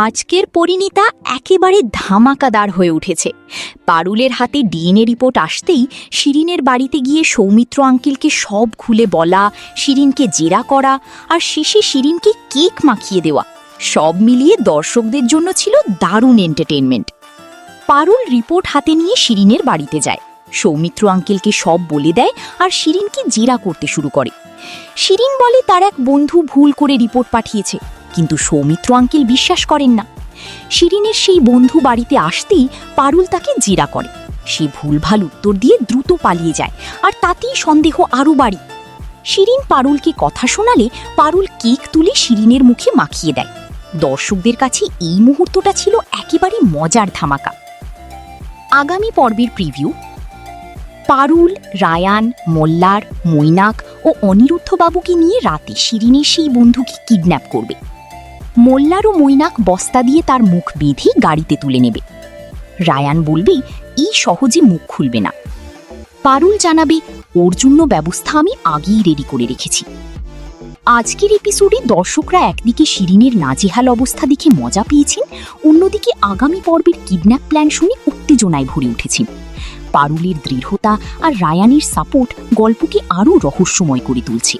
আজকের পরিণীতা একেবারে ধামাকাদার হয়ে উঠেছে। পারুলের হাতে ডিএনএ রিপোর্ট আসতেই শিরিনের বাড়িতে গিয়ে সৌমিত্র আঙ্কেলকে সব খুলে বলা, শিরিনকে জেরা করা আর শেষে শিরিনকে কেক মাখিয়ে দেওয়া, সব মিলিয়ে দর্শকদের জন্য ছিল দারুণ এন্টারটেইনমেন্ট। পারুল রিপোর্ট হাতে নিয়ে শিরিনের বাড়িতে যায়, সৌমিত্র আঙ্কেলকে সব বলে দেয় আর শিরিনকে জেরা করতে শুরু করে। শিরিন বলে তার এক বন্ধু ভুল করে রিপোর্ট পাঠিয়েছে, কিন্তু সৌমিত্র আঙ্কেল বিশ্বাস করেন না। শিরিনের সেই বন্ধু বাড়িতে আসতেই পারুল তাকে জেরা করে। সে ভুলভাল উত্তর দিয়ে দ্রুত পালিয়ে যায়, আর তাতেই সন্দেহ আরও বাড়ে। শিরিন পারুলকে কথা শোনালে পারুল কেক তুলে শিরিনের মুখে মাখিয়ে দেয়। দর্শকদের কাছে এই মুহূর্তটা ছিল একেবারে মজার ধামাকা। আগামী পর্বের প্রিভিউ: পারুল, রায়ান, মোল্লার, মৈনাক ও অনিরুদ্ধবাবুকে নিয়ে রাতে শিরিনের সেই বন্ধুকে কিডন্যাপ করবে। মোল্লার ও মৈনাক বস্তা দিয়ে তার মুখ বেঁধে গাড়িতে তুলে নেবে। রায়ান বলবে এই সহজে মুখ খুলবে না। পারুল জানাবে ওর জন্য ব্যবস্থা আমি আগেই রেডি করে রেখেছি। আজকের এপিসোডে দর্শকরা একদিকে শিরিনের নাজেহাল অবস্থা দেখে মজা পেয়েছেন, অন্যদিকে আগামী পর্বের কিডন্যাপ প্ল্যান শুনে উত্তেজনায় ভরে উঠেছেন। পারুলের দৃঢ়তা আর রায়ানের সাপোর্ট গল্পকে আরও রহস্যময় করে তুলছে।